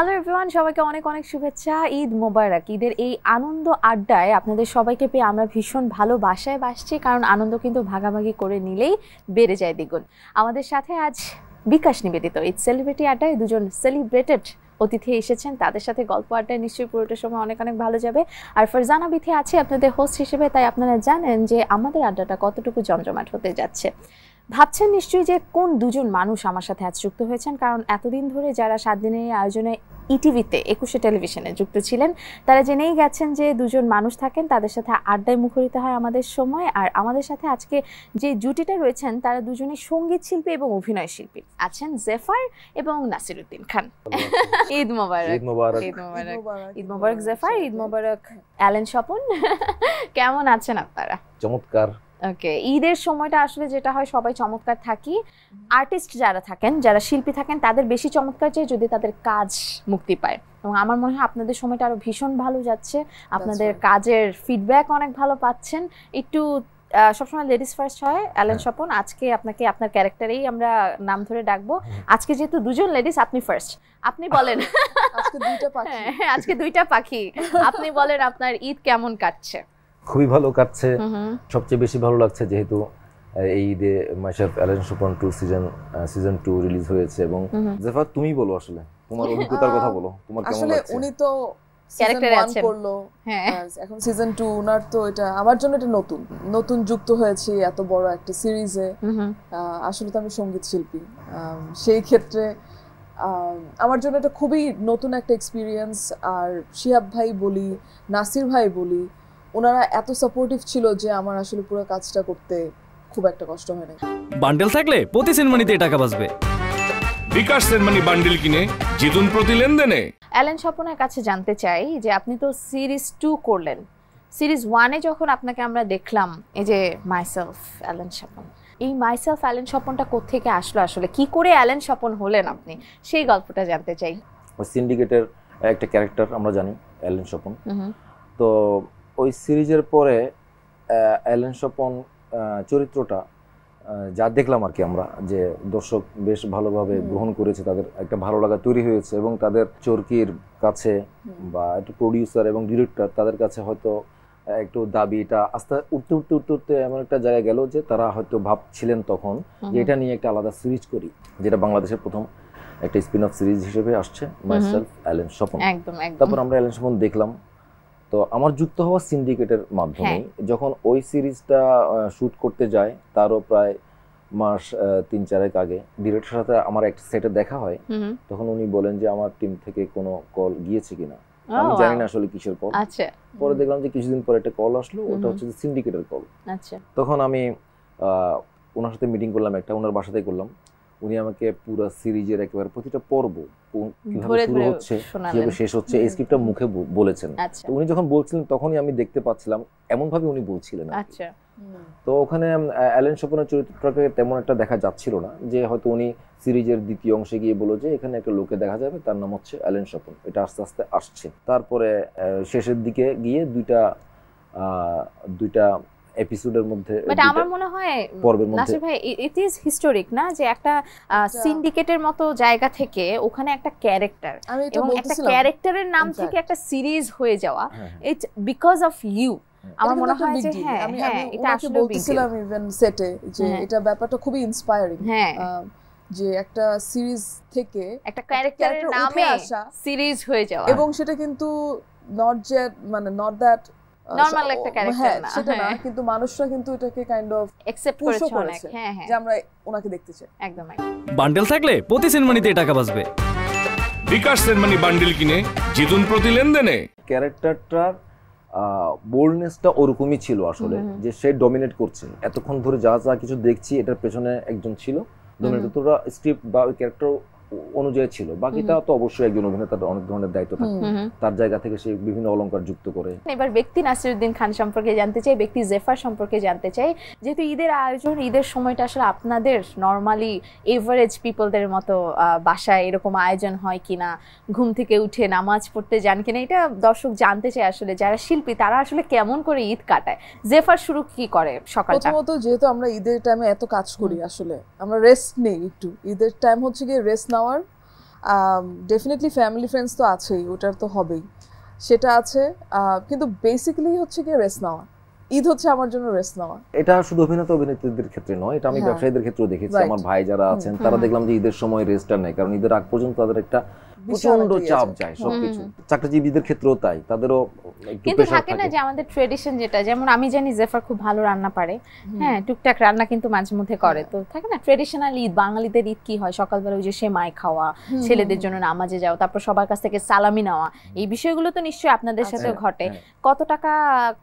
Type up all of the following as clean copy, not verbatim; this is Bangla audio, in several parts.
হ্যালো এভরিওয়ান, সবাইকে অনেক অনেক শুভেচ্ছা। ঈদ মোবারক। ঈদের এই আনন্দ আড্ডায় আপনাদের সবাইকে পেয়ে আমরা ভীষণ ভালো বাসায় বাসছি, কারণ আনন্দ কিন্তু ভাগাভাগি করে নিলেই বেড়ে যায় দ্বিগুণ। আমাদের সাথে আজ বিকাশ নিবেদিত ঈদ সেলিব্রিটি আড্ডায় দুজন সেলিব্রেটেড অতিথি এসেছেন। তাদের সাথে গল্প আড্ডায় নিশ্চয়ই পুরোটা সময় অনেক অনেক ভালো যাবে। আর ফারজানা বিথি আছে আপনাদের হোস্ট হিসেবে, তাই আপনারা জানেন যে আমাদের আড্ডাটা কতটুকু জমজমাট হতে যাচ্ছে। ভাবছেন নিশ্চয়ই যে কোন দুজন মানুষ আমার সাথে আজ যুক্ত হয়েছেন, কারণ এতদিন ধরে যারা 7 দিনের আয়োজনে ইটিভিতে 21 টেলিভিশনে যুক্ত ছিলেন তারা জেনেই গেছেন যে দুজন মানুষ থাকেন, তাদের সাথে আড্ডায় মুখরিত হয় আমাদের সময়। আর আমাদের সাথে আজকে যে জুটিটা রয়েছেন তারা দুজনই সঙ্গীত শিল্পী এবং অভিনয় শিল্পী আছেন, জেফার এবং নাসিরউদ্দিন খান। ঈদ মোবারক। ঈদ মোবারক। ঈদ মোবারক। ঈদ মোবারক জেফার, ঈদ মোবারক অ্যালেন স্বপন। কেমন আছেন আপনারা? চমৎকার। ওকে, ঈদের সময়টা আসলে যেটা হয় সবাই চমৎকার থাকি। আর্টিস্ট যারা থাকেন, যারা শিল্পী থাকেন, তাদের বেশি চমৎকার চাই যদি তাদের কাজ মুক্তি পায়। এবং আমার মনে হয় আপনাদের সময়টা আরো ভীষণ ভালো যাচ্ছে, আপনাদের কাজের ফিডব্যাক অনেক ভালো পাচ্ছেন। একটু সবসময় লেডিস ফার্স্ট হয় অ্যালেন স্বপন, আজকে আপনাকে আপনার ক্যারেক্টারেই আমরা নাম ধরে ডাকবো। আজকে যেহেতু দুজন লেডিস, আপনি ফার্স্ট, আপনি বলেন। আজকে দুইটা পাখি। হ্যাঁ, আজকে দুইটা পাখি। আপনি বলেন আপনার ঈদ কেমন কাটছে? খুবই ভালো কাটছে। সবচেয়ে বেশি ভালো লাগছে যেহেতু এই ঈদে মাইশাফ অ্যালেন স্বপন 2 সিজন 2 রিলিজ হয়েছে। এবং জেফা, তুমি বলো আসলে তোমার অভিজ্ঞতার কথা বলো, তোমার কেমন লাগছে? আসলে উনি তো ক্যারেক্টারে আছেন করলো, হ্যাঁ, এখন সিজন 2 উনার তো এটা আমার জন্য এটা নতুন যুক্ত হয়েছে এত বড় একটা সিরিজে। আসলে তো আমি সঙ্গীত শিল্পী, সেই ক্ষেত্রে আমার জন্য এটা খুবই নতুন একটা এক্সপিরিয়েন্স। আর শিহাব ভাই বলি, নাসির ভাই বলি, ওনারা এত সাপোর্টিভ ছিল যে আমার আসলে পুরো কাজটা করতে খুব একটা কষ্ট হয় না। বান্ডেল থাকলে প্রতি সেনমানিতে টাকা বাঁচবে। বিকাশ সেনমানি বান্ডেল কিনে জিতুন প্রতি লেনদেনে। অ্যালেন স্বপনের কাছে জানতে চাই যে আপনি তো সিরিজ 2 করলেন, সিরিজ 1-এ যখন আপনাকে আমরা দেখলাম এই যে মাইসেলফ অ্যালেন স্বপন, এই মাইসেলফ অ্যালেন স্বপনটা কোত্থেকে আসলো, আসলে কি করে অ্যালেন স্বপন হলেন আপনি, সেই গল্পটা জানতে চাই। ওই সিন্ডিকেটের একটা ক্যারেক্টার আমরা জানি অ্যালেন স্বপন। তো ওই সিরিজের পরে অ্যালেন স্বপন চরিত্রটা যা দেখলাম আর কি, আমরা যে দর্শক বেশ ভালোভাবে গ্রহণ করেছে, তাদের একটা ভালো লাগা তৈরি হয়েছে। এবং তাদের চরকির কাছে বা একটু প্রডিউসার এবং ডিরেক্টর তাদের কাছে হয়তো একটু দাবিটা আস্তে উঠতে এমন একটা জায়গায় গেল যে তারা হয়তো ভাবছিলেন তখন যে এটা নিয়ে একটা আলাদা সিরিজ করি, যেটা বাংলাদেশের প্রথম একটা স্পিন অফ সিরিজ হিসেবে আসছে, মাইসেলফ অ্যালেন স্বপন। তারপর আমরা অ্যালেন স্বপন দেখলাম। তো আমার যুক্ত হওয়া সিন্ডিকেটের মাধ্যমে যখন ওই সিরিজটা শুট করতে যায়, তারও প্রায় মাস 3-4 আগে ডিরেক্টরের সাথে আমার একটা সেটে দেখা হয়। তখন উনি বলেন যে আমার টিম থেকে কোনো কল গিয়েছে কিনা, আমি জানি না আসলে কিসের কল। পরে দেখলাম যে কিছুদিন পরে একটা কল আসলো, ওটা হচ্ছে সিন্ডিকেটের কল। তখন আমি ওনার সাথে মিটিং করলাম, একটা ওনার বাসাতেই করলাম। উনি আমাকে পুরো সিরিজের একেবারে প্রতিটা পর্ব কিভাবে শুরু হচ্ছে কিভাবে শেষ হচ্ছে এই স্ক্রিপ্টটা মুখে বলেছেন। তো উনি যখন বলছিলেন তখনই আমি দেখতে পাচ্ছিলাম এমন ভাবে উনি বলছিলেন। তো ওখানে অ্যালেন স্বপনের চরিত্রটাকে তেমন একটা দেখা যাচ্ছিল না, যে হয়তো উনি সিরিজের দ্বিতীয় অংশে গিয়ে বলল যে এখানে একটা লোকে দেখা যাবে, তার নাম হচ্ছে অ্যালেন স্বপন। এটা আস্তে আস্তে আসছে। তারপরে শেষের দিকে গিয়ে দুইটা এপিসোডের মধ্যে, বাট আমার মনে হয় নাসির ভাই ইট ইজ হিস্টোরিক না, যে একটা সিন্ডিকেটের মতো জায়গা থেকে ওখানে একটা ক্যারেক্টার এবং একটা ক্যারেক্টারের নাম থেকে একটা সিরিজ হয়ে যাওয়া, ইটস বিকজ অফ ইউ। আমার মনে হয় যে হ্যাঁ এটা আসলে বলছিলাম ইভেন সেটে যে এটা ব্যাপারটা খুবই ইন্সপায়ারিং, যে একটা সিরিজ থেকে একটা ক্যারেক্টারের নামে সিরিজ হয়ে যাওয়া, এবং সেটা কিন্তু নট দ্যাট নরমাল একটা ক্যারেক্টার না, সেটা না, কিন্তু মানুষরা কিন্তু এটাকে কাইন্ড অফ অ্যাকসেপ্ট করেছে অনেক, যে আমরা ওনাকে দেখতে চাই। একদম। বান্ডেল থাকলে প্রতি সেনমানিতে টাকা বাঁচবে। বিকাশ সেনমানি বান্ডেল কিনে জিতুন প্রতি লেনদেনে। ক্যারেক্টারটার বোল্ডনেসটা ওরকমই ছিল আসলে, যে সে ডমিনেট করছে। এতক্ষণ ধরে যা কিছু দেখছি এটার পেছনে একজন ছিল ডমিনেট, তোরা স্ক্রিপ্ট বা ওই ক্যারেক্টার অনুযায়ী ছিল, বাকিটা তো অবশ্যই একজন অভিনেতার অনেক ধরনের দায়িত্ব থাকে, তার জায়গা থেকে সে বিভিন্ন অলংকার যুক্ত করে। এবার ব্যক্তি নাসিরউদ্দিন খান সম্পর্কে জানতে চাই, ব্যক্তি জেফার সম্পর্কে জানতে চাই। যেহেতু ঈদের আয়োজন, ঈদের সময়টা আসলে আপনাদের নর্মালি এভারেজ পিপলদের মতো বাসায় এরকম আয়োজন হয় কিনা, ঘুম থেকে উঠে নামাজ পড়তে যান কিনা, এটা দর্শক জানতে চায়। আসলে যারা শিল্পী তারা আসলে কেমন করে ঈদ কাটায়? জেফার শুরু কি করে সকালটা? প্রথমত যেহেতু আমরা ঈদের টাইমে এত কাজ করি, আসলে আমরা রেস্ট নেই একটু। ঈদের টাইম হচ্ছে গিয়ে রেস্ট নেওয়ার, ডেফিনেটলি ফ্যামিলি ফ্রেন্ডস তো আছেই, ওটার তো হবেই, সেটা আছে। কিন্তু বেসিক্যালি হচ্ছে কি রেস্ট নেওয়া, ঈদ হচ্ছে আমার জন্য রেস্ট নেওয়া। এটা শুধু অভিনেতাদের ক্ষেত্রে নয়, এটা আমি ব্যবসায়ীদের ক্ষেত্রেও দেখেছি। আমার ভাই যারা আছেন তারা দেখলাম যে ঈদের সময় রেস্টটা নেয়, কারণ ঈদের আগ পর্যন্ত তাদের একটা প্রচন্ড চাপ যায় সবকিছু। চাকরিজীবীদের ক্ষেত্রেও তাই, তাদেরও একটু কিন্তু প্রেসার থাকে না থাকে। যে আমাদের ট্রেডিশন যেটা, যেমন আমি জানি জেফার খুব ভালো রান্না পারে, হ্যাঁ টুকটাক রান্না কিন্তু মাঝে মধ্যে করে। তো থাকে না ট্রেডিশনাল ঈদ, বাঙালিদের ঈদ কি হয়, সকালবেলা ওই যে সেমাই খাওয়া, ছেলেদের জন্য নামাজে যাওয়া, তারপর সবার কাছ থেকে সালামি নেওয়া, এই বিষয়গুলো তো নিশ্চয়ই আপনাদের সাথেও ঘটে। কত টাকা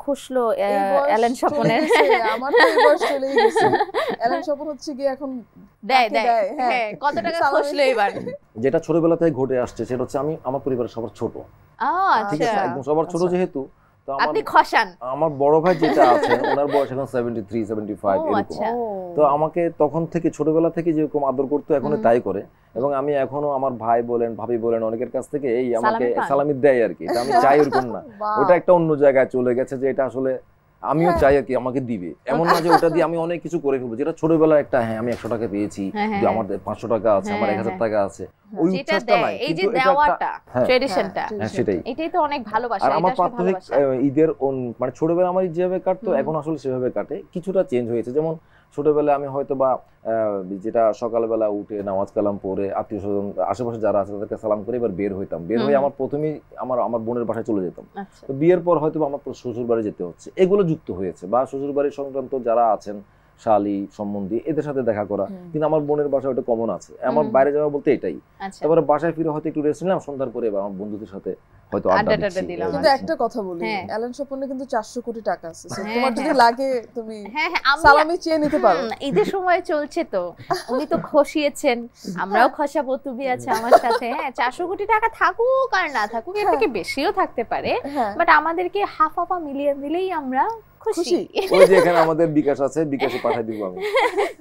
খসলো অ্যালেন স্বপনের? আমার তো এই বয়স চলেই গেছে। অ্যালেন স্বপন হচ্ছে কি এখন দেয় হ্যাঁ, কত টাকা খসলো এবার? যেটা ছোটবেলা থেকে ঘটে আসছে সেটা হচ্ছে আমি আমার পরিবারের সবার ছোট, ঠিক আছে, আচ্ছা, একদম সবার ছোট যেহেতু, তো আপনি খসান। আমার বড় ভাই যেটা আছে ওনার বয়স এখন 73 75 এরকম। আচ্ছা। তো আমাকে তখন থেকে ছোটবেলা থেকে যেরকম আদর করতো এখনো তাই করে, এবং আমি এখনো আমার ভাই বলেন ভাবি বলেন অনেকের কাছ থেকে এই আমাকে সালামি দেয় আর কি। এটা আমি চাই ওরকম না, ওটা একটা অন্য জায়গায় চলে গেছে যে এটা আসলে আমিও চাই আর কি আমাকে দিবে, এমন না যে ওটা দিয়ে আমি অনেক কিছু করে ফেলবো। যেটা ছোটবেলায় একটা হ্যাঁ আমি 100 টাকা পেয়েছি, আমার 500 টাকা আছে, আমার 1000 টাকা আছে, ওই উচ্ছ্বাসটা নাই। এই যে দেওয়াটা, ট্রেডিশনটা, সেটাই এটাই তো অনেক ভালোবাসা। আর আমার প্রাথমিক ঈদের ঈদের যেভাবে আমার যেভাবে কাটতো এখন আসলে সেভাবে কাটে, কিছুটা চেঞ্জ হয়েছে। যেমন ছোটবেলায় আমি হয়তো বা যেটা সকালবেলা উঠে নামাজ কালাম পড়ে আত্মীয় স্বজন আশেপাশে যারা আছে তাদেরকে সালাম করে এবার বের হইতাম, বের হয়ে আমার প্রথমেই আমার বোনের বাসায় চলে যেতাম। তো বিয়ের পর হয়তো আমার শ্বশুর বাড়ি যেতে হচ্ছে, এগুলো যুক্ত হয়েছে, বা শ্বশুর বাড়ির সংক্রান্ত যারা আছেন শালি সম্বন্ধী এদের সাথে দেখা করা, কিন্তু আমার বোনের বাসায় ওটা কমন আছে। আমার বাইরে যাওয়া বলতে এটাই। তারপরে বাসায় ফিরে হয়তো একটু রেস্ট নিলাম, সন্ধ্যার পরে আমার বন্ধুদের সাথে হয়তো আড্ডা দিলাম। কিন্তু একটা কথা বলি, অ্যালেন স্বপনের কিন্তু 400 কোটি টাকা আছে, তোমার যদি লাগে তুমি সালামি চেয়ে নিতে পারো। ঈদের সময় চলছে তো, উনি তো খসিয়েছেন, আমরাও খসাবো, তুমি আছে আমার সাথে। হ্যাঁ 400 কোটি টাকা থাকুক আর না থাকুক, এর থেকে বেশিও থাকতে পারে, বাট আমাদেরকে হাফ মিলিয়ন দিলেই আমরা খুশি। ওই যে এখানে আমাদের বিকাশ আছে, বিকাশে পাঠিয়ে দিব আমি।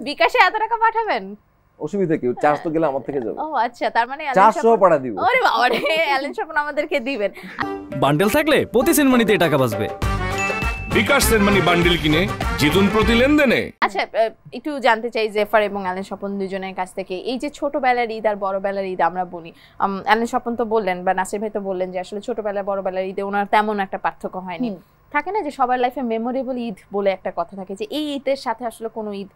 বিকাশে এত টাকা পাঠাবেন? অসুবিধা কি, চার্জ তো গেলে আমার থেকে যাবে। ও আচ্ছা, তার মানে 400 পাঠিয়ে দিব। ওরে বাবা রে, অ্যালেন স্বপন আমাদেরকে দিবেন। বান্ডেল থাকলে প্রতি সেনমানিতে টাকা বাঁচবে। বিকাশ সেনমানি বান্ডিল কিনে জিতুন প্রতি লেনদেনে। আচ্ছা, একটু জানতে চাই জেফার এবং অ্যালেন স্বপন দুজনের কাছ থেকে, এই যে ছোটবেলার ঈদ আর বড়বেলার ঈদ আমরা বলি, অ্যালেন স্বপন তো বললেন বা নাসির ভাই তো বললেন যে আসলে ছোটবেলা বড়বেলার ঈদে ওনার তেমন একটা পার্থক্য হয়নি। থাকে না যে সবার লাইফে মেমোরেবল ঈদ বলে একটা কথা থাকে, যে এই ঈদের সাথে আসলে কোনো ঈদ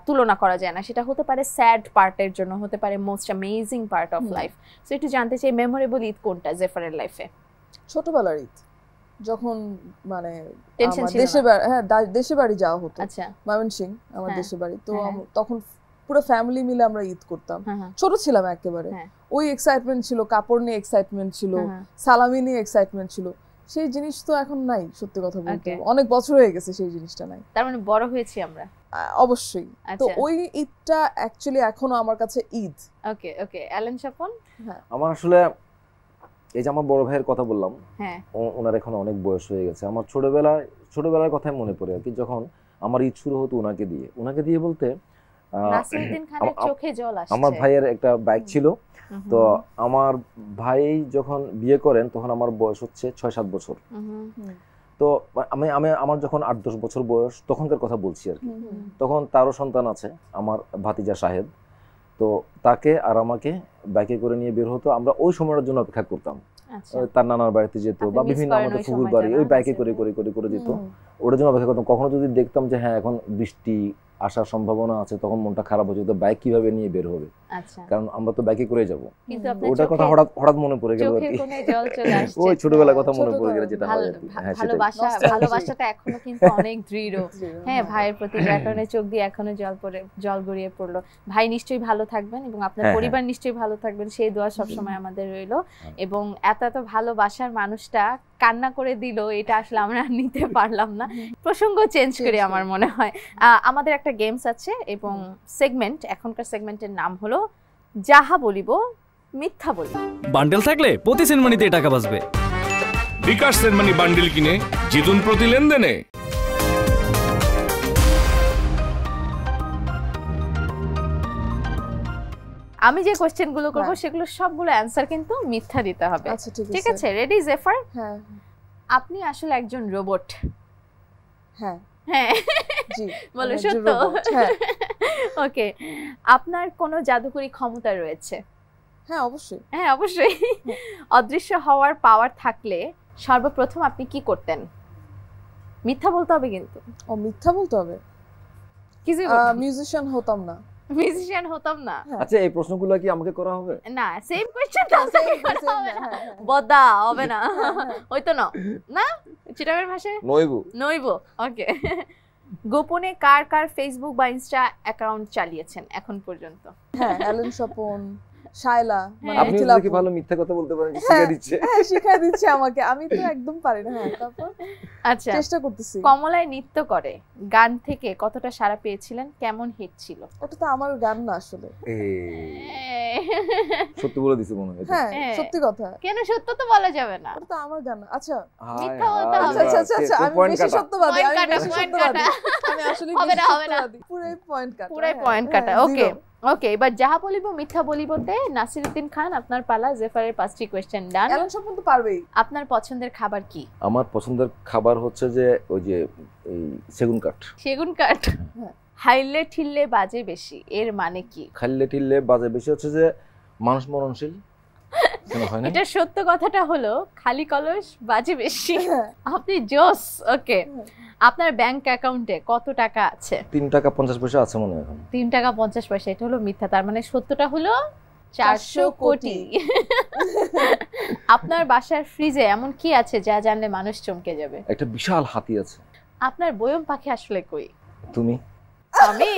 তুলনা করা যায় না। সেটা হতে পারে স্যাড পার্টের জন্য, হতে পারে most amazing part of life. So একটু জানতে চাই মেমোরেবল ঈদ কোনটা জেফারের লাইফে? ছোটবেলার ঈদ, যখন মানে দেশে বাড়ি যাওয়া হতো, ময়মনসিংহ আমার দেশে বাড়ি, তো তখন পুরো ফ্যামিলি মিলে আমরা ঈদ করতাম। ছোট ছিলাম একেবারে, ওই এক্সাইটমেন্ট ছিল, কাপড় নিয়ে এক্সাইটমেন্ট ছিল, সালামি নিয়ে এক্সাইটমেন্ট ছিল। সেই জিনিস তো এখন নাই, সত্যি কথা বলতে অনেক বছর হয়ে গেছে সেই জিনিসটা নাই। তার মানে বড় হয়েছি আমরা অবশ্যই। তো ওই ঈদটা অ্যাকচুয়ালি এখনো আমার কাছে ঈদ। ওকে ওকে, অ্যালেন স্বপন? আমার আসলে এই যে আমার বড় ভাইয়ের কথা বললাম, ওনার এখন অনেক বয়স হয়ে গেছে। আমার ছোটবেলার কথাই মনে পড়ে আর কি, যখন আমার ঈদ শুরু হতো ওনাকে দিয়ে বলতে নাসিরউদ্দিন খানের চোখে জল আসছে। আমার ভাইয়ের একটা বাইক ছিল, তো আমার ভাই যখন বিয়ে করেন তখন আমার বয়স হচ্ছে 6-7 বছর। তো আমার যখন 8-10 বছর বয়স তখনকার কথা বলছি আর কি। তখন তারও সন্তান আছে, আমার ভাতিজা শাহেদ। তো তাকে আর আমাকে বাইকে করে নিয়ে বের হতো, আমরা ওই সময়ের জন্য অপেক্ষা করতাম। তার নানার বাড়িতে যেত বা বিভিন্ন আমাদের ফুকুর বাড়ি, ওই বাইকে করে করে করে করে যেত, ওটার জন্য অপেক্ষা করতাম। কখনো যদি দেখতাম যে হ্যাঁ এখন বৃষ্টি আসার সম্ভাবনা আছে, তখন মনটা খারাপ হয়ে যেত, বাইক কিভাবে নিয়ে বের হবে, কারণ আমরা তো বাইকে করে যাবো। ওটার কথা হঠাৎ মনে পড়ে গেল আর কি, ওই ছোটবেলার কথা মনে পড়ে গেল যেটা হয় আর কি। ভালোবাসাটা এখনো কিন্তু অনেক দৃঢ়। হ্যাঁ, ভাইয়ের প্রতি কারণে চোখ দিয়ে এখনো জল গড়িয়ে পড়লো। ভাই নিশ্চয়ই ভালো থাকবেন এবং আপনার পরিবার নিশ্চয়ই ভালো থাকবেন, সেই দোয়া সবসময় আমাদের রইলো। এবং এত ভালোবাসার মানুষটা কান্না করে দিল, এটা আসলে আমরা নিতে পারলাম না। প্রসঙ্গ চেঞ্জ করে আমার মনে হয় আমাদের একটা গেমস আছে এবং সেগমেন্ট, এখনকার সেগমেন্টের নাম হলো যাহা বলিব মিথ্যা বলিব। বান্ডেল থাকলে প্রতি সেনমানিতে টাকা বাঁচবে। বিকাশ সেনমানি বান্ডিল কিনে জিতুন প্রতি লেনদেনে। আমি যে কোশ্চেন গুলো করবো সেগুলো সবগুলো অ্যান্সার কিন্তু মিথ্যা দিতে হবে। ঠিক আছে, রেডি জেফার? হ্যাঁ। আপনি আসলে একজন রোবট? হ্যাঁ। হ্যাঁ, জি। বলো সত্য? ওকে। আপনার কোনো জাদুকরি ক্ষমতা রয়েছে? হ্যাঁ অবশ্যই। হ্যাঁ অবশ্যই। অদৃশ্য হওয়ার পাওয়ার থাকলে সর্বপ্রথম আপনি কি করতেন? মিথ্যা বলতে হবে কিন্তু। ও মিথ্যা বলতে হবে? কিছু মিউজিশিয়ান হতাম না। মিউজিশিয়ান হতাম না। আচ্ছা এই প্রশ্নগুলো কি আমাকে করা হবে? না সেম কোশ্চেন তো হবে না। বদা হবে না। ওই তো না চিটাগের ভাষায় নইব। ওকে। গোপনে কার কার ফেসবুক বা ইনস্টা অ্যাকাউন্ট চালিয়েছেন এখন পর্যন্ত? হ্যাঁ অ্যালেন স্বপন, শায়লা, আপনি কি ভালো মিথ্যা কথা বলতে পারেন, শিখিয়ে দিচ্ছে। হ্যাঁ শিখিয়ে দিচ্ছে আমাকে, আমি তো একদম পারি না। হ্যাঁ তারপর আচ্ছা চেষ্টা করতেছি। কমলায় নৃত্য করে গান থেকে কতটা সাড়া পেয়েছিলেন, কেমন হিট ছিল? ওটা তো আমার গান না আসলে। সত্যি বলে দিছি মনে হয়। হ্যাঁ সত্যি কথা। কেন সত্য তো বলা যাবে না? ওটা তো আমার গান না। আচ্ছা মিথ্যা বলতে হবে। আচ্ছা আমি বেশি সত্যবাদী। আমি আসলে হবে না পুরাই পয়েন্ট কাটা। পুরাই পয়েন্ট কাটা। ওকে ওকে, এবার যাহা বলিব মিথ্যা বলিবতে নাসিরউদ্দিন খান, আপনার পালা। জেফারের 5টি কোশ্চেন ডান। অ্যালেন স্বপন তো পারবেই। আপনার পছন্দের খাবার কি? আমার পছন্দের খাবার হচ্ছে যে ওই যে এই সেগুন কাঠ। সেগুন কাঠ। হাইলে ঠিললে বাজে বেশি, এর মানে কি? খাইলে ঠিললে বাজে বেশি হচ্ছে যে মানুষ মরণশীল। এটা সত্য কথাটা হলো খালি কলস বাজে বেশি। আপনি জোস। ওকে, আপনার ব্যাংক অ্যাকাউন্টে কত টাকা আছে? 3 টাকা 50 পয়সা আছে মনে হয় এখন। 3 টাকা 50 পয়সা, এটা হলো মিথ্যা। তার মানে সত্যটা হলো 400 কোটি। আপনার বাসার ফ্রিজে এমন কি আছে যা জানলে মানুষ চমকে যাবে? একটা বিশাল হাতি আছে। আপনার বয়ম পাখি আসলে কই? তুমি। আমি।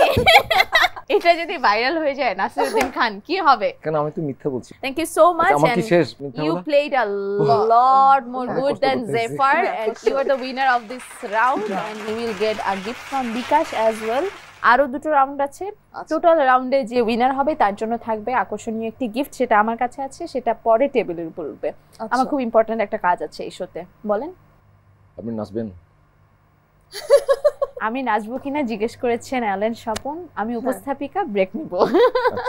এটা যদি ভাইরাল হয়ে যায় নাসিরউদ্দিন খান কি হবে? কেন আমি তো মিথ্যা বলছি। Thank you so much. আমার কি শেষ মিথ্যা বলা? You played a lot more good than Zephyr and you are the winner of this round and you will get a gift from Bikash as well. আরো দুটো রাউন্ড আছে। টোটাল রাউন্ডে যে উইনার হবে তার জন্য থাকবে আকর্ষণীয় একটি গিফট, সেটা আমার কাছে আছে, সেটা পরে টেবিলের উপর উঠবে। আমার খুব ইম্পর্টেন্ট একটা কাজ আছে এই শোতে। বলেন। আপনি নাচবেন? আমি নাচবো কিনা জিজ্ঞেস করেছেন অ্যালেন স্বপন। আমি উপস্থাপিকা, ব্রেক নিব।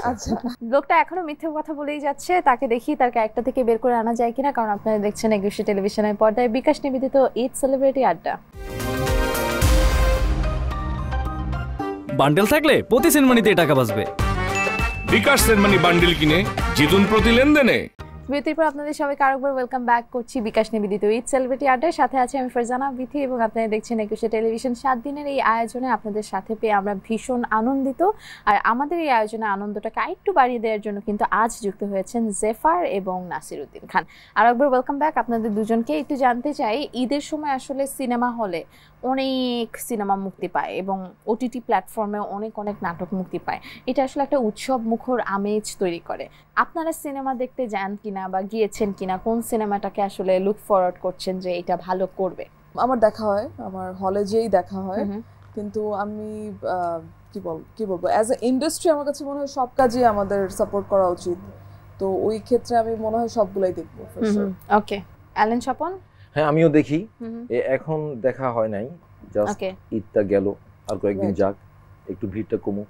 আচ্ছা লোকটা এখনো মিথ্যে কথা বলেই যাচ্ছে, তাকে দেখি তার ক্যারেক্টার থেকে বের করে আনা যায় কিনা। কারণ আপনারা দেখছেন একুশে টেলিভিশনের পর্দায় বিকাশ নিবেদিত ঈদ সেলিব্রিটি আড্ডা। বান্ডেল থাকলে প্রতি সেনমানিতে টাকা বাঁচবে। বিকাশ সেনমানি বান্ডিল কিনে জিতুন প্রতি লেনদেনে। বিরতির পর আপনাদের সবাইকে আরেকবার ওয়েলকাম ব্যাক করছি বিকাশ নিবেদিত ঈদ সেলিব্রিটি আড্ডার সাথে আছে আমি ফারজানা বিথি এবং আপনারা দেখছেন একুশে টেলিভিশন 7 দিনের এই আয়োজনে আপনাদের সাথে পেয়ে আমরা ভীষণ আনন্দিত। আর আমাদের এই আয়োজনে আনন্দটাকে আরেকটু বাড়িয়ে দেওয়ার জন্য কিন্তু আজ যুক্ত হয়েছেন জেফার এবং নাসিরউদ্দিন খান। আরেকবার ওয়েলকাম ব্যাক আপনাদের দুজনকে। একটু জানতে চাই, ঈদের সময় আসলে সিনেমা হলে অনেক সিনেমা মুক্তি পায় এবং ওটিটি প্ল্যাটফর্মে অনেক অনেক নাটক মুক্তি পায়। এটা আসলে একটা উৎসব মুখর আমেজ তৈরি করে। আপনারা সিনেমা দেখতে যান কিনা বা গিয়েছেন কিনা? কোন সিনেমাটাকে আসলে লুক ফরওয়ার্ড করছেন যে এটা ভালো করবে? আমার দেখা হয়, আমার হলে যেই দেখা হয়, কিন্তু আমি কি বলবো অ্যাজ এ ইন্ডাস্ট্রি আমার কাছে মনে হয় সব কাজই আমাদের সাপোর্ট করা উচিত। তো ওই ক্ষেত্রে আমি মনে হয় সবগুলাই দেখবো। ওকে, অ্যালেন স্বপন? হ্যাঁ আমিও দেখি। এখন দেখা হয় নাই, জাস্ট ঈদটা গেল, আর কয়েকদিন যাক, একটু ভিড়টা কমুক।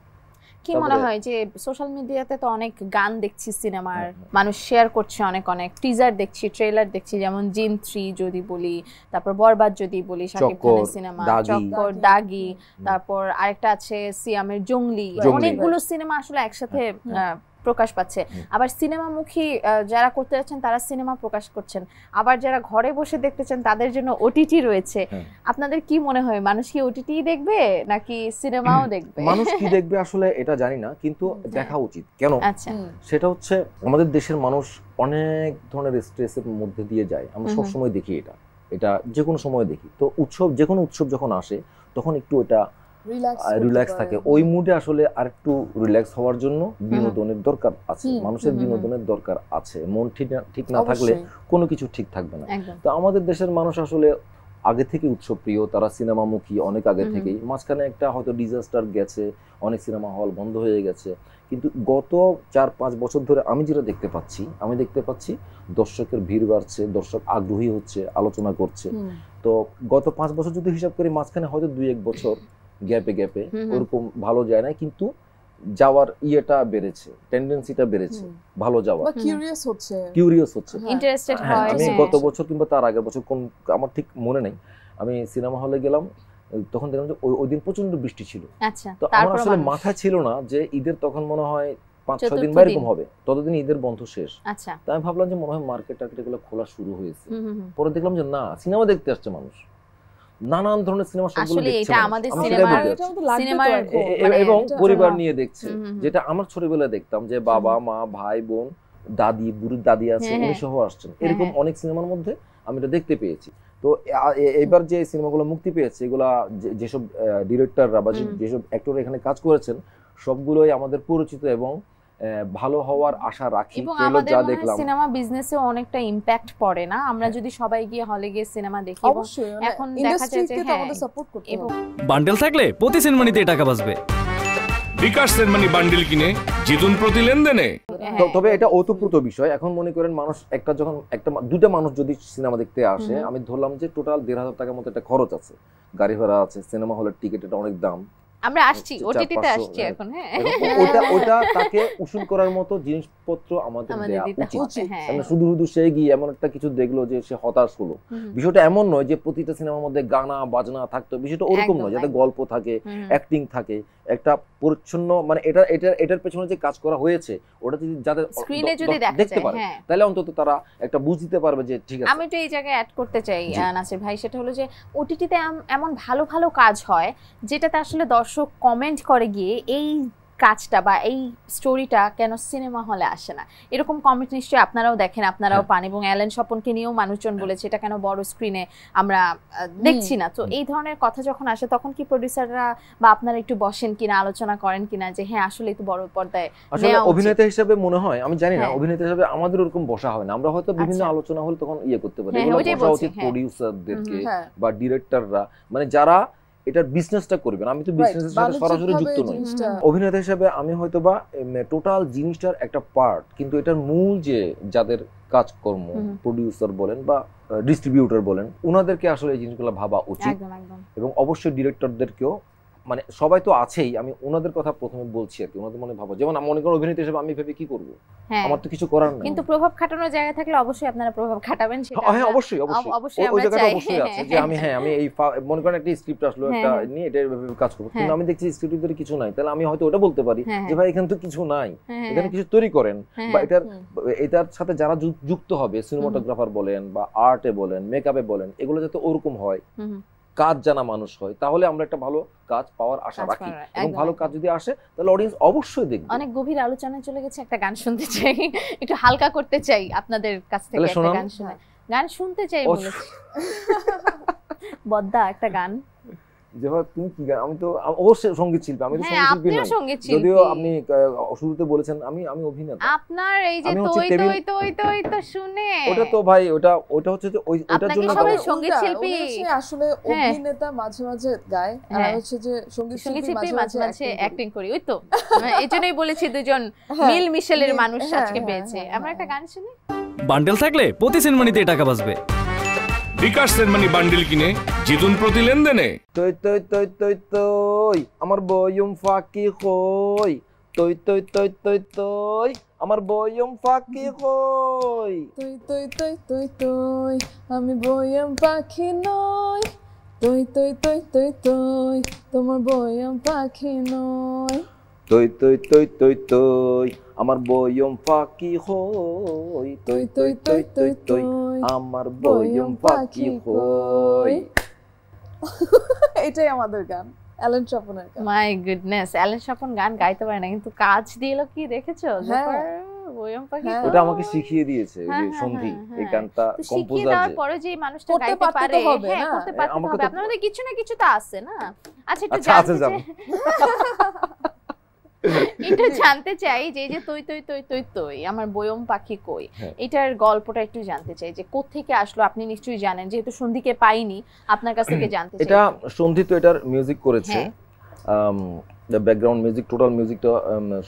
কি মনে হয় যে সোশ্যাল মিডিয়াতে তো অনেক গান দেখছি সিনেমার, মানুষ শেয়ার করছে অনেক অনেক টিজার দেখছি, ট্রেলার দেখছি, যেমন জিন 3 যদি বলি, তারপর বরবাদ যদি বলি, শাকিব খানের সিনেমা, চক্কর, দাগি, তারপর আরেকটা আছে সিয়ামের জংলি, অনেকগুলো সিনেমা আসলে একসাথে প্রকাশ পাচ্ছে। আবার সিনেমামুখী যারা করতে যাচ্ছেন তারা সিনেমা প্রকাশ করছেন, আবার যারা ঘরে বসে দেখতে চান তাদের জন্য ওটিটি রয়েছে। আপনাদের কি মনে হয়, মানুষ কি ওটিটি দেখবে নাকি সিনেমাও দেখবে? মানুষ কি দেখবে আসলে এটা জানি না, কিন্তু দেখা উচিত। কেন? সেটা হচ্ছে আমাদের দেশের মানুষ অনেক ধরনের স্ট্রেসের মধ্যে দিয়ে যায়। আমরা সবসময় দেখি এটা যে কোনো সময় দেখি। তো যে কোনো উৎসব যখন আসে তখন একটু এটা রিল্যাক্স থাকে। ওই মুডে আসলে আর একটু রিল্যাক্স হওয়ার জন্য বিনোদনের দরকার আছে, মানুষের বিনোদনের দরকার আছে। মন ঠিক না থাকলে কোনো কিছু ঠিক থাকবে না। তো আমাদের দেশের মানুষ আসলে আগে থেকে উৎসব প্রিয়, তারা সিনেমামুখী অনেক আগে থেকেই। মাঝখানে একটা হয়তো ডিজাস্টার গেছে, অনেক সিনেমা হল বন্ধ হয়ে গেছে, কিন্তু গত 4-5 বছর ধরে আমি যেটা দেখতে পাচ্ছি দর্শকের ভিড় বাড়ছে, দর্শক আগ্রহী হচ্ছে, আলোচনা করছে। তো গত 5 বছর যদি হিসাব করি, মাঝখানে হয়তো 2-1 বছর গ্যাপে ওরকম ভালো যায় না, কিন্তু যাওয়ার ইয়েটা বেড়েছে, টেন্ডেন্সিটা বেড়েছে ভালো যাওয়ার, কিউরিয়াস হচ্ছে, ইন্টারেস্টেড হয়। আমি গত বছর কিংবা তার আগের বছর কোন আমার ঠিক মনে নেই, আমি সিনেমা হলে গেলাম, তখন দেখলাম যে ওই দিন প্রচন্ড বৃষ্টি ছিল। আচ্ছা, তো আমার আসলে মাথা ছিল না যে ঈদের তখন মনে হয় 5-6 দিন চতুর্থ বা এরকম দিন। হবে, ততদিন ঈদের বন্ধ শেষ। আচ্ছা তো আমি ভাবলাম যে মনে হয় মার্কেট টার্কেট এগুলো খোলা শুরু হয়েছে। পরে দেখলাম যে না, সিনেমা দেখতে আসছে মানুষ, নানান ধরনের সিনেমা সবগুলো আসলে দেখছে এটা মানুষ। আমাদের আমি সেটাই সিনেমার বলতে চাচ্ছি। এটা আমাদের লাগবে তো সিনেমার এখন। মানে এবং এটা- পরিবার হ্যাঁ। নিয়ে দেখছে, হুম। যেটা আমার ছোটবেলায় দেখতাম যে বাবা মা ভাই বোন দাদি বুড়ির দাদি আছে হ্যাঁ, উনি হ্যাঁ। সহ আসছেন, এরকম হ্যাঁ। অনেক সিনেমার মধ্যে আমি এটা দেখতে পেয়েছি। তো এবার যে সিনেমাগুলো মুক্তি পেয়েছে, এগুলা যেসব ডিরেক্টররা বা যেসব অ্যাক্টর এখানে কাজ করেছেন সবগুলোই আমাদের পরিচিত এবং ভালো হওয়ার আশা রাখি। এবং ট্রেলার আমাদের যা মনে হয় দেখলাম, সিনেমা বিজনেসে অনেকটা ইম্প্যাক্ট পড়ে না আমরা যদি সবাই গিয়ে হলে গিয়ে সিনেমা দেখি, এবং অবশ্যই এখন দেখা যায় যে ইন্ডাস্ট্রিকে তো হ্যাঁ, আমাদের সাপোর্ট করতে এবং হবে। বান্ডেল থাকলে প্রতি সিনেমানিতে টাকা বাঁচবে। বিকাশ সেনমানি বান্ডিল কিনে জিতুন প্রতি লেনদেনে। হ্যাঁ। তবে এটা ওতপ্রোত বিষয়। এখন মনে করেন মানুষ যখন দুইটা মানুষ যদি সিনেমা দেখতে আসে, আমি ধরলাম যে টোটাল 1,500 টাকার মতো একটা খরচ আছে, গাড়ি ভাড়া আছে, সিনেমা হলের টিকিট এটা অনেক দাম। আমরা আসছি 400-500 ওটিটিতে আসছি এখন। হ্যাঁ এবং ওটা তাকে উসুল করার মতো জিনিসপত্র আমাদের আমাদের দেয়া দিতে উচিত। হবে, হ্যাঁ। আমরা শুধু সে গিয়ে এমন একটা কিছু দেখলো যে সে হতাশ হলো। বিষয়টা এমন নয় যে প্রতিটা সিনেমার মধ্যে গানা বাজনা থাকতো, বিষয়টা ওরকম একদম, নয়, যাতে একদম। গল্প থাকে, অ্যাক্টিং থাকে, একটা পরিচ্ছন্ন মানে এটার পেছনে যে কাজ করা হয়েছে ওটা যদি যাদের স্ক্রিনে যদি দেখা দেখতে যায়, পারে, হ্যাঁ। তাহলে অন্তত তারা একটা বুঝতে পারবে যে ঠিক আছে। আমি একটু এই জায়গায় অ্যাড করতে চাই জি। নাসির ভাই, সেটা হলো যে ওটিটিতে এমন ভালো ভালো কাজ হয় যেটাতে আসলে দর্শক কমেন্ট করে গিয়ে এই কাজটা বা এই স্টোরিটা কেন সিনেমা হলে আসে না, এরকম কমেন্ট নিশ্চয়ই আপনারাও দেখেন, আপনারাও পান, এবং অ্যালেন স্বপনকে নিয়েও মানুষজন বলেছে এটা কেন বড় স্ক্রিনে আমরা দেখছি না। তো এই ধরনের কথা যখন আসে তখন কি প্রোডিউসাররা বা আপনারা একটু বসেন কিনা, আলোচনা করেন কিনা যে হ্যাঁ আসলে তো বড় পর্দায় আসলে নেওয়া উচিত? অভিনেতা হিসেবে মনে হয়, আমি জানি না, হ্যাঁ। অভিনেতা হিসেবে আমাদের ওরকম বসা হয় না। আমরা হয়তো বিভিন্ন আচ্ছা। আলোচনা হলে তখন করতে পারি, হ্যাঁ, এগুলো ওইটাই বসা বলছি, উচিত হ্যাঁ। প্রোডিউসারদেরকে হ্যাঁ। বা ডিরেক্টররা, মানে যারা এটার বিজনেসটা করবেন। আমি তো বিজনেসের সাথে সরাসরি যুক্ত নই। অভিনেতা হিসেবে আমি হয়তো বা টোটাল জিনিসটার একটা পার্ট, কিন্তু এটার মূল যে যাদের কাজকর্ম, প্রোডিউসার বলেন বা ডিস্ট্রিবিউটর বলেন, ওনাদেরকে আসলে এই জিনিসগুলো ভাবা উচিত। একদম একদম। এবং অবশ্যই ডিরেক্টরদেরকেও, মানে সবাই তো আছেই, আমি ওনাদের কথা প্রথমে বলছি আর কি, ওনাদের মনে ভাবো, যেমন আমি মনে করি অভিনেতা হিসেবে আমি ভেবে কি করবো, হ্যাঁ, আমার তো কিছু করার নেই। কিন্তু প্রভাব খাটানোর জায়গা থাকলে অবশ্যই আপনারা প্রভাব খাটাবেন, সেটা হ্যাঁ আমরা- অবশ্যই অবশ্যই অবশ্যই ওই আমরা জায়গাটা চাই। অবশ্যই আছে যে আমি এই মনে করেন একটা স্ক্রিপ্ট আসলো, একটা হ্যাঁ। নিয়ে এটা এভাবে কাজ করবো, কিন্তু হ্যাঁ। আমি দেখছি স্ক্রিপ্টের ভিতরে কিছু নাই, তাহলে আমি হয়তো ওটা বলতে পারি হ্যাঁ, যে ভাই এখানে তো কিছু নাই, হ্যাঁ, এখানে কিছু তৈরি করেন, হ্যাঁ, বা এটার সাথে যারা যুক্ত হবে, সিনেমাটোগ্রাফার বলেন বা আর্টে বলেন, মেকআপে বলেন, এগুলো যাতে ওরকম হয়, হুম, কাজ জানা মানুষ হয়, তাহলে আমরা একটা ভালো কাজ পাওয়ার আশা কাজ রাখি। পাওয়ার, এবং একদম, ভালো একদম। কাজ যদি আসে তাহলে অডিয়েন্স অবশ্যই দেখবে। অনেক গভীর আলোচনায় চলে গেছে, একটা গান শুনতে চাই, একটু হালকা করতে চাই আপনাদের কাছ থেকে তাহলে একটা শোনান। গান শুনে, গান শুনতে চাই ও, বলেছি। বদ্দা একটা গান। যেভাবে তুমি কি গান, আমি তো অবশ্যই সঙ্গীত শিল্পী, আমি তো হ্যাঁ, সঙ্গীত শিল্পী আপনিও নই, সঙ্গীত যদিও শিল্পী। আপনি শুরুতে বলেছেন আমি অভিনেতা। আপনার এই যে আমি হচ্ছে তোই টেবিল- তোই তোই তোই তো শুনে ওটা তো ভাই ওটা হচ্ছে যে ওইটার আপনাকে জন্য সবাই তো- সঙ্গীত শিল্পী। আসলে হ্যাঁ। অভিনেতা মাঝে মাঝে গায়, আর হ্যাঁ। হচ্ছে যে সঙ্গীত সঙ্গীত শিল্পী শিল্পী মাঝে মাঝে acting অ্যাক্টিং করি, ওই তো এই জন্যই বলেছি দুজন হ্যাঁ, মিল মিশেলের মিল- মানুষ হ্যাঁ, আজকে হ্যাঁ, পেয়েছে। হ্যাঁ, আমরা হ্যাঁ। একটা গান শুনি। বান্ডেল থাকলে প্রতি সিনেমানিতে টাকা বাঁচবে। বিকাশ সেনমানি বান্ডিল কিনে জিতুন প্রতি লেনদেনে। তৈ তৈ তৈ তৈ তৈ আমার বয়ম ফাঁকি কই, তৈ তৈ তৈ তৈ তৈ আমার বয়ম ফাঁকি কই। তুই তুই তুই তুই তুই আমি বয়াম পাখি নই, তুই তুই তুই তুই তুই তোমার বয়াম পাখি নই। তৈ তৈ তৈ তৈ তৈ আমার বয়ম ফাঁকি হই, তৈ তৈ তৈ তৈ তৈ আমার বয়ম ফাঁকি হই। এটাই আমাদের গান, অ্যালেন স্বপনের গান। মাই গুডনেস, অ্যালেন স্বপন গান গাইতে পারে না কিন্তু কাজ দিল কি দেখেছো? হ্যাঁ। বয়ম পাখি হ্যাঁ। কই। ওটা আমাকে শিখিয়ে দিয়েছে ওই হ্যাঁ, যে হ্যাঁ, সন্ধি, হ্যাঁ, এই হ্যাঁ। গানটা তো শিখিয়ে কম্পোজার দেওয়ার যে পরে যে মানুষটা করতে গাইতে পারতে পারে, তো হবে, হ্যাঁ না? করতে পারতে তো আমাকে হবে, তো- আপনাদের কিছু না কিছু তো আছে না? আচ্ছা একটু আচ্ছা, আছে জানতে জানো। চাই, একটু জানতে চাই যে এই যে তুই তুই তুই তুই তুই আমার বয়ম পাখি কই, হ্যাঁ। এটার গল্পটা একটু জানতে চাই যে কোত্থেকে আসলো। আপনি নিশ্চয়ই জানেন, যেহেতু সন্ধিকে পাইনি আপনার কাছ থেকে জানতে চাই। এটা সন্ধি তো এটার মিউজিক করেছে, হ্যাঁ। ব্যাকগ্রাউন্ড মিউজিক, টোটাল মিউজিকটা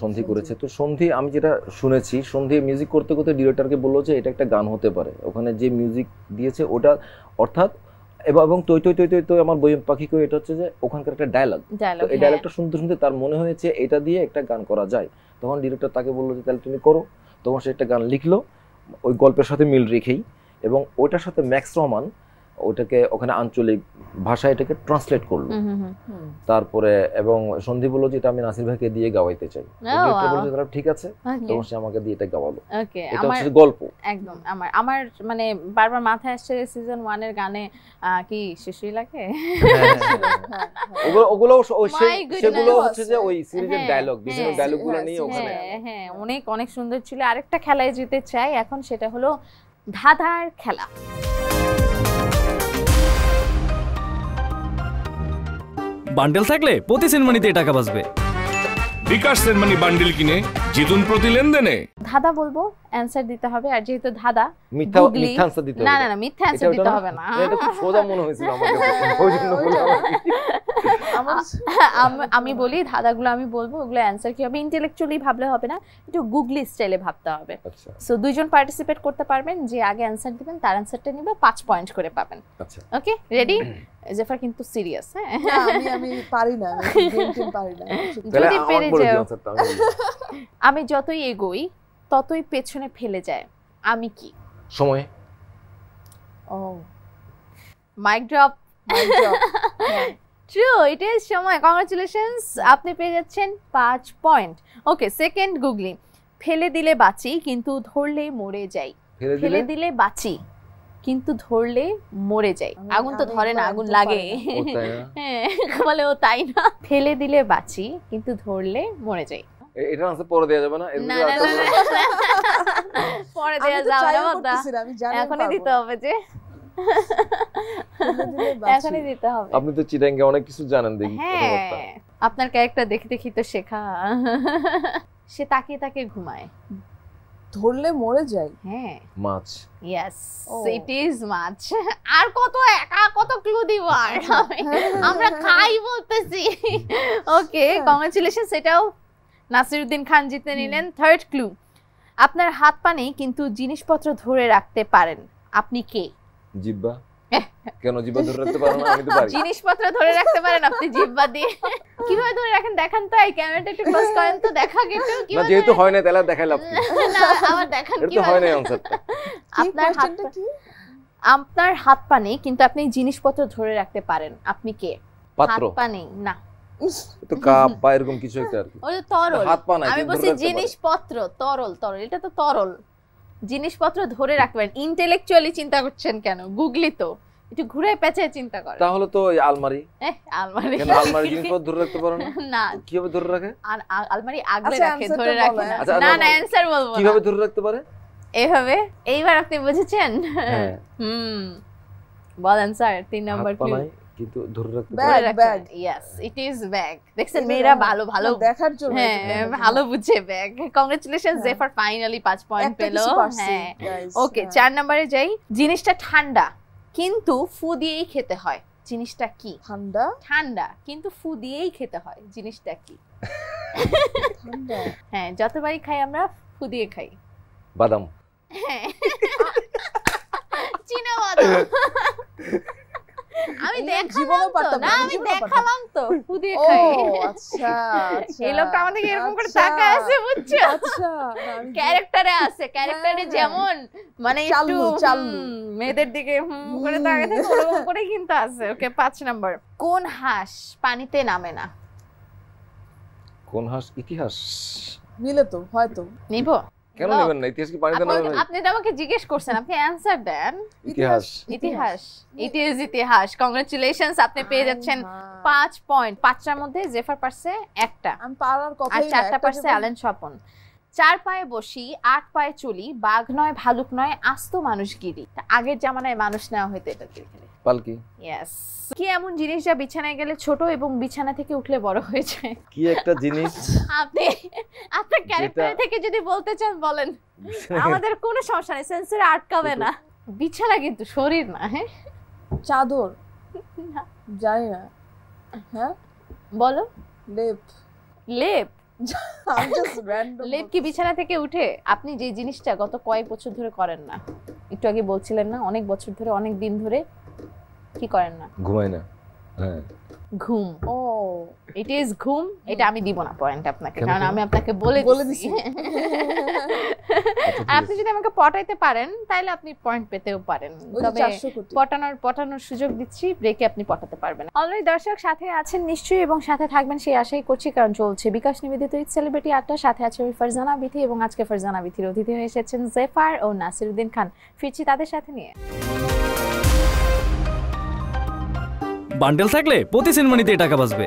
সন্ধি করেছে। তো সন্ধি আমি যেটা শুনেছি, সন্ধি মিউজিক করতে করতে ডিরেক্টরকে বললো যে এটা একটা গান হতে পারে, ওখানে যে মিউজিক দিয়েছে ওটা অর্থাৎ এবং তৈ তৈ তৈ তৈ তৈ আমার বই পাখি কই, এটা হচ্ছে যে ওখানকার একটা ডায়লগ। তো ডায়লগ, এই ডায়লগটা শুনতে শুনতে তার মনে হয়েছে এটা দিয়ে একটা গান করা যায়। তখন ডিরেক্টর তাকে বললো যে তাহলে তুমি করো। তখন সে একটা গান লিখলো ওই গল্পের সাথে মিল রেখেই, এবং ওইটার সাথে ম্যাক্স রহমান ওটাকে ওখানে আঞ্চলিক ভাষায় এটাকে ট্রান্সলেট করলো। তারপরে এবং সন্দীপ বলল যে এটা আমি নাসির ভাইকে দিয়ে গাওয়াইতে চাই, বলছে তারা ঠিক আছে, তখন সে আমাকে দিয়ে এটা গাওয়ালো। ওকে, এটা হচ্ছে গল্প একদম। আমার মানে বারবার মাথায় আসছে সিজন 1 এর গানে কি শিশুই লাগে, ওগুলো সেগুলো হচ্ছে যে ওই সিরিজের ডায়লগ, বিভিন্ন ডায়লগগুলো নিয়ে ওখানে। হ্যাঁ, অনেক অনেক সুন্দর ছিল। আরেকটা খেলায় যেতে চাই এখন, সেটা হলো ধাঁধার খেলা। বান্ডেল থাকলে প্রতি সেনমানিতে টাকা বাঁচবে। বিকাশ সেনমানি বান্ডিল কিনে জিতুন প্রতি লেনদেনে। ধাঁধা বলবো, অ্যানসার দিতে হবে। আর যেহেতু ধাঁধা, মিথ্যা আনসার দিতে হবে। না, মিথ্যা অ্যানসার দিতে হবে না। এটা খুব সোজা মনে হয়েছিল আমার কাছে, ওই জন্য বললাম। আমি বলি ধাঁধাগুলো আমি বলবো, ওগুলো অ্যানসার কি হবে ইন্টেলেকচুয়ালি ভাবলে হবে না, একটু গুগলি স্টাইলে ভাবতে হবে। আচ্ছা, সো দুইজন পার্টিসিপেট করতে পারবেন, যে আগে অ্যানসার দিবেন তার অ্যানসারটা নিবে, 5 পয়েন্ট করে পাবেন। আচ্ছা, ওকে, রেডি? জেফার কিন্তু সিরিয়াস। হ্যাঁ, আমি পারি না, আমি গেম টিম পারি না। যদি পেরে যাও, আমি যতই এগোই ততই পেছনে ফেলে যায়, আমি কি? সময়। ও, মাইক ড্রপ। হ্যাঁ। ট্রু, ইট ইজ সময়। কংগ্রাচুলেশনস, আপনি পেয়ে যাচ্ছেন 5 পয়েন্ট। ওকে, সেকেন্ড গুগলি। ফেলে দিলে বাঁচি কিন্তু ধরলে মরে যাই। ফেলে দিলে বাঁচি কিন্তু ধরলে মরে যাই। আগুন তো ধরে না, আগুন লাগে। হ্যাঁ, বলে ও তাই না। ফেলে দিলে বাঁচি কিন্তু ধরলে মরে যাই। এটা আনসার পরে দেয়া যাবে না? না, পরে দেয়া যাবে না, এখনই দিতে হবে। যে এখনই দিতে হবে। আপনি তো চিটাঙ্গে অনেক কিছু জানেন, দেখি। হ্যাঁ, আপনার ক্যারেক্টার দেখে দেখি তো শেখা। সে তাকিয়ে তাকিয়ে ঘুমায়, ধরলে মরে যায়। হ্যাঁ, মাছ। ইয়েস, ইট ইজ মাছ। আর কত ক্লু দিব? আর আমরা খাই বলতেছি। ওকে, কংগ্রাচুলেশন, সেটাও নাসিরউদ্দিন খান জিতে নিলেন। Third clue. আপনার হাত পা নেই কিন্তু জিনিসপত্র ধরে রাখতে পারেন, আপনি কে? জিহ্বা। কেন জিহ্বা ধরে রাখতে পারো না? আমি তো পারি। জিনিসপত্র ধরে রাখতে পারেন আপনি জিহ্বা দিয়ে। কিভাবে ধরে রাখেন দেখান তো, এই ক্যামেরাটা একটু ক্লোজ করেন তো, দেখা গেল না, যেহেতু হয় না তাহলে দেখাই লাভ কি? না, আবার দেখান কি হয় না আনসারটা। আপনার হাত পা নেই কিন্তু আপনি জিনিসপত্র ধরে রাখতে পারেন, আপনি কে? পাত্র। হাত পা নেই না, তো কাপ বা এরকম কিছু একটা আর কি। ওই তরল। হাত পা নাই, আমি বলছি জিনিসপত্র, তরল। এটা তো তরল, জিনিসপত্র ধরে রাখতে পারেন। ইন্টেলেকচুয়ালি চিন্তা করছেন কেন? গুগলি তো, একটু ঘুরে পেঁচায় চিন্তা করেন। তাহলে তো আলমারি। আলমারি। কেন আলমারি জিনিসপত্র ধরে রাখতে পারো না? না, কিভাবে ধরে রাখে? আলমারি আগলে রাখে, ধরে রাখে না। না, অ্যানসার বলবো না। কিভাবে ধরে রাখতে পারে? এইভাবে। এইবার আপনি বুঝেছেন? হ্যাঁ। বলেন স্যার, 3 নাম্বার ক্লু। কিন্তু ধরে রাখতে পারে। Bag. Yes, it is bag. দেখছেন মেয়েরা ভালো দেখার জন্য। হ্যাঁ, ভালো বুঝে ব্যাগ। কংগ্রাচুলেশনস, জেফার ফাইনালি 5 পয়েন্ট পেল। হ্যাঁ, ওকে, 4 নম্বরে যাই। জিনিসটা ঠান্ডা কিন্তু ফু দিয়েই খেতে হয়, জিনিসটা কি? ঠান্ডা কিন্তু ফু দিয়েই খেতে হয়, জিনিসটা কি? হ্যাঁ, যতবারই খাই আমরা ফু দিয়ে খাই। বাদাম। হ্যাঁ, চীনা বাদাম। আমি দেখালাম তো ফু দিয়ে খাই। আচ্ছা, এই লোকটা আমাদের এরকম করে তাকায় আছে, বুঝছো? ক্যারেক্টারে আছে, ক্যারেক্টারে যেমন মানে একটু মেয়েদের দিকে করে তাকায় থাকে, ওরকম করে কিন্তু আছে। ওকে, 5 নাম্বার। কোন হাঁস পানিতে নামে না? কোন হাঁস? ইতিহাস। মিলে তো হয়তো নিব। কেন নেবেন না? ইতিহাস কি পানিতে নামে? আপনি তো আমাকে জিজ্ঞেস করছেন, আপনি অ্যানসার দেন। ইতিহাস। ইট ইজ ইতিহাস। কংগ্রাচুলেশনস, আপনি পেয়ে যাচ্ছেন 5 পয়েন্ট। 5টার মধ্যে জেফার পারছে একটা, আমি পারার কথাই আর না। 4টা পারছে অ্যালেন স্বপন। 4 পায়ে বসি 8 পায়ে চলি, বাঘ নয় ভালুক নয় আস্ত মানুষগিরি। আগের জামানায় মানুষ নেওয়া হইতো এটা দিয়ে। পালকি। ইয়েস। কি এমন জিনিস যা বিছানায় গেলে ছোট এবং বিছানা থেকে উঠলে বড় হয়ে যায়? কি একটা জিনিস? আপনি আপনার ক্যারেক্টার থেকে যদি বলতে চান বলেন, আমাদের কোনো সমস্যা নেই, সেন্সরে আটকাবে না। বিছানা কিন্তু শরীর না। হ্যাঁ, চাদর। জানি না। হ্যাঁ, বলো। লেপ। লেপ কি বিছানা থেকে উঠে? আপনি যে জিনিসটা গত কয়েক বছর ধরে করেন না, একটু আগে বলছিলেন না, অনেক বছর ধরে, অনেক দিন ধরে কি করেন না? ঘুমাই না। হ্যাঁ, ঘুম। ও, ইট ইজ ঘুম। এটা আমি দিব না পয়েন্ট আপনাকে, কারণ আমি আপনাকে বলে দিছি। আর আপনি যদি আমাকে পটাইতে পারেন তাহলে আপনি পয়েন্ট পেতেও পারেন, ওই যে তবে 400 কোটি। পটানোর সুযোগ দিচ্ছি, ব্রেকে আপনি পটাতে পারবেন। অলরেডি দর্শক সাথে আছেন নিশ্চয়ই এবং সাথে থাকবেন সেই আশাই করছি, কারণ চলছে বিকাশ নিবেদিত ঈদ সেলিব্রিটি আড্ডা। সাথে আছে ফারজানা বিথি এবং আজকে ফারজানা বিথির অতিথি হয়ে এসেছেন জেফার ও নাসিরউদ্দিন খান। ফিরছি তাদের সাথে নিয়ে। বান্ডেল থাকলে প্রতি সেনমানিতে টাকা বাঁচবে।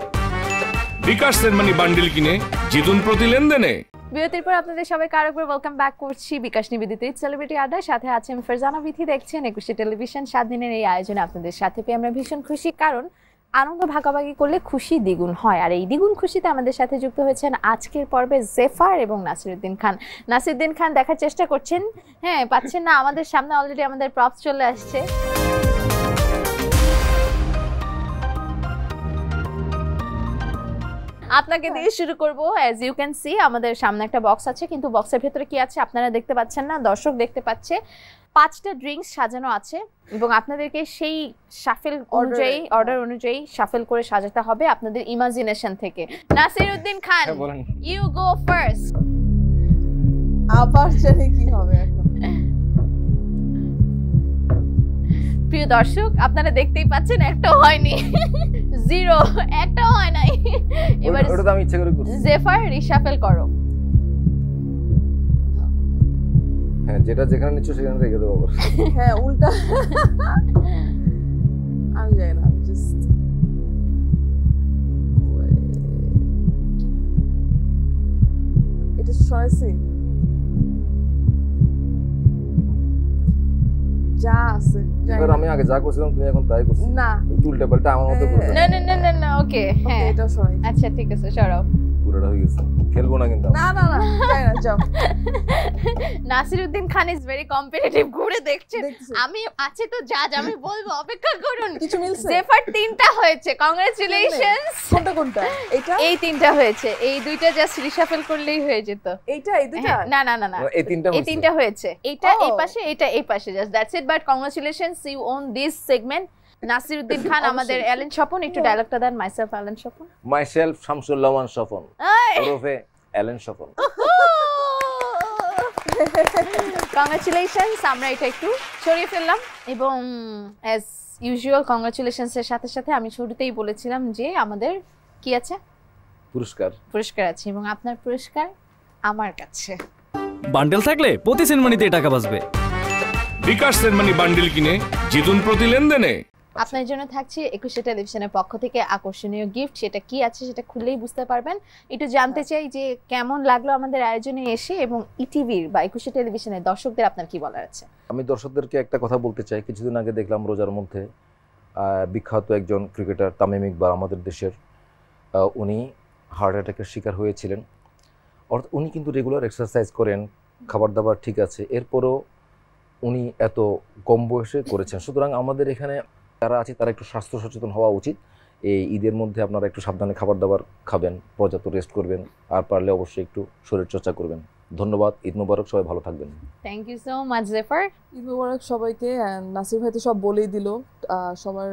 বিকাশ সেনমানি বান্ডিল কিনে জিতুন প্রতি লেনদেনে। বিরতির পর আপনাদের সবাইকে আরেকবার ওয়েলকাম ব্যাক করছি বিকাশ নিবেদিত ঈদ সেলিব্রিটি আড্ডা। সাথে আছে আমি ফারজানা বিথি, দেখছেন 21 টেলিভিশন। 7 দিনের এই আয়োজনে আপনাদের সাথে পেয়ে আমরা ভীষণ খুশি, কারণ আনন্দ ভাগাভাগি করলে খুশি দ্বিগুণ হয়। আর এই দ্বিগুণ খুশিতে আমাদের সাথে যুক্ত হয়েছেন আজকের পর্বে জেফার এবং নাসিরউদ্দিন খান। নাসিরউদ্দিন খান দেখার চেষ্টা করছেন, হ্যাঁ পাচ্ছেন না, আমাদের সামনে অলরেডি আমাদের প্রপস চলে আসছে। আপনাকে দিয়ে শুরু করব। অ্যাজ ইউ ক্যান সি আমাদের সামনে একটা বক্স আছে, কিন্তু বক্সের ভেতরে কি আছে আপনারা দেখতে পাচ্ছেন না, দর্শক দেখতে পাচ্ছে। 5টা ড্রিঙ্কস সাজানো আছে এবং আপনাদেরকে সেই শাফেল অনুযায়ী, অর্ডার অনুযায়ী শাফেল করে সাজাতে হবে আপনাদের ইমাজিনেশন থেকে। নাসিরউদ্দিন খান, ইউ গো ফার্স্ট। আবার জানি কি হবে এখন। প্রিয় দর্শক আপনারা দেখতেই পাচ্ছেন একটাও হয়নি, জিরো, একটাও হয় নাই। এবার ওটা তো আমি ইচ্ছা করে করছি। জেফার রিশাফেল করো। হ্যাঁ, যেটা যেখানে নিচ্ছ সেখানে রেখে দেবো আবার। হ্যাঁ উল্টা। আমি জানি না, আমি জাস্ট এটা সরাইছি যা আছে এবার আমি আগে যা করছিলাম তুমি এখন তাই করছো না, উল্টা পাল্টা আমার মতো করবে না না না না না, ওকে হ্যাঁ এটা সরাই। আচ্ছা ঠিক আছে, সরাও। পুরোটা হয়ে গেছে, খেলবো না কিন্তু না না না, যাই না, যাও। নাসিরউদ্দিন খান ইজ ভেরি কম্পিটিটিভ, ঘুরে দেখছেন। দেখতেছি। আমি আছে তো জাজ, আমি বলবো, অপেক্ষা করুন। কিছু মিলছে? জেফার 3টা হয়েছে, কংগ্রাচুলেশনস। কোনটা কোনটা? এটা এই 3টা হয়েছে, এই 2টা জাস্ট রিশাফেল করলেই হয়ে যেত। এইটা এই দুটা? না না না না, এই তিনটা এই 3টা হয়েছে, এটা এই Oh. পাশে, এটা এই পাশে, just that's it. But congratulations, you won this segment. Nasiruddin Khan আমাদের অ্যালেন স্বপন, একটু ডায়লগটা দেন। মাইসেলফ অ্যালেন স্বপন। মাইসেলফ শামসুল্লাহমান স্বপন এই! ওরফে অ্যালেন স্বপন। কংগ্রাচুলেশনস, আমরা এটা একটু সরিয়ে ফেললাম এবং অ্যাজ ইউজুয়াল কংগ্রাচুলেশনস এর সাথে সাথে আমি শুরুতেই বলেছিলাম যে আমাদের কি আছে, পুরস্কার আছে, এবং আপনার পুরস্কার আমার কাছে। বান্ডেল থাকলে প্রতি সেনমানিতে টাকা বাঁচবে। বিকাশ সেনমানি বান্ডিল কিনে জিতুন প্রতি লেনদেনে। আপনার জন্য থাকছে 21 টেলিভিশনের পক্ষ থেকে আকর্ষণীয় গিফট। সেটা কি আছে সেটা খুললেই বুঝতে পারবেন। একটু জানতে চাই যে কেমন লাগলো আমাদের আয়োজনে এসে, এবং ইটিভির বা 21 টেলিভিশনের দর্শকদের আপনার কি বলার আছে? আমি দর্শকদেরকে একটা কথা বলতে চাই। কিছুদিন আগে দেখলাম রোজার মধ্যে বিখ্যাত একজন ক্রিকেটার তামিম ইকবাল আমাদের দেশের, উনি হার্ট অ্যাটাকের শিকার হয়েছিলেন। অর্থাৎ উনি কিন্তু রেগুলার এক্সারসাইজ করেন, খাবার দাবার ঠিক আছে, এরপরও উনি এত কম বয়সে করেছেন। সুতরাং আমাদের এখানে যারা আছে তারা একটু স্বাস্থ্য সচেতন হওয়া উচিত। এই ঈদের মধ্যে আপনারা একটু সাবধানে খাবার দাবার খাবেন, পর্যাপ্ত রেস্ট করবেন, আর পারলে অবশ্যই একটু শরীর চর্চা করবেন। ধন্যবাদ, ঈদ মোবারক, সবাই ভালো থাকবেন। Thank you so much Jefar. Eid মোবারক সবাইকে। নাসির ভাই তো সব বলেই দিল, সবার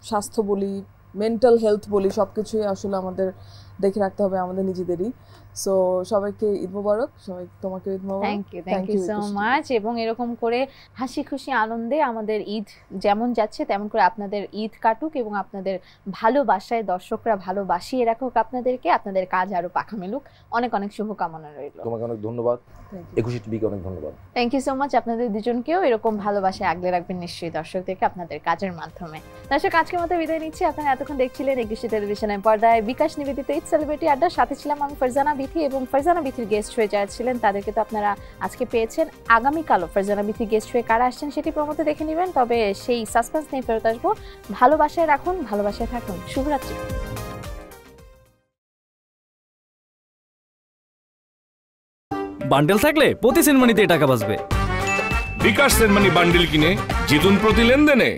স্বাস্থ্য বলি, মেন্টাল হেলথ বলি, সব কিছুই আসলে আমাদের দেখে রাখতে হবে আমাদের নিজেদেরই। সো সবাইকে ঈদ মোবারক, সবাই তোমাকে ঈদ মোবারক। Thank you so much. এবং এরকম করে হাসি খুশি আনন্দে আমাদের ঈদ যেমন যাচ্ছে তেমন করে আপনাদের ঈদ কাটুক, এবং আপনাদের ভালোবাসায় দর্শকরা ভালোবাসিয়ে রাখুক আপনাদেরকে, আপনাদের কাজ আরো পাখা মেলুক। অনেক অনেক শুভকামনা রইল। তোমাকে অনেক ধন্যবাদ, 21 টিভিকে অনেক ধন্যবাদ। Thank you so much. আপনাদের দুজনকেও এরকম ভালোবাসায় আগলে রাখবেন নিশ্চয়ই দর্শকদেরকে আপনাদের কাজের মাধ্যমে। দর্শক আজকের মতো বিদায় নিচ্ছি। আপনারা এতক্ষণ দেখছিলেন 21 টেলিভিশনের পর্দায় বিকাশ নিবেদিত ঈদ সেলিব্রিটি আড্ডা। সাথে ছিলাম আমি ফারজানা বিথি, এবং ফারজানা বিথির গেস্ট হয়ে যারা ছিলেন তাদেরকে তো আপনারা আজকে পেয়েছেন। আগামীকালও ফারজানা বিথির গেস্ট হয়ে কারা আসছেন সেটি প্রমোতে দেখে নেবেন। তবে সেই সাসপেন্স নিয়ে ফেরত আসবো। ভালোবাসায় রাখুন, ভালোবাসায় থাকুন। শুভরাত্রি। বান্ডেল থাকলে প্রতি সেনমানিতে টাকা বাঁচবে। বিকাশ সেনমানি বান্ডিল কিনে জিতুন প্রতি লেনদেনে।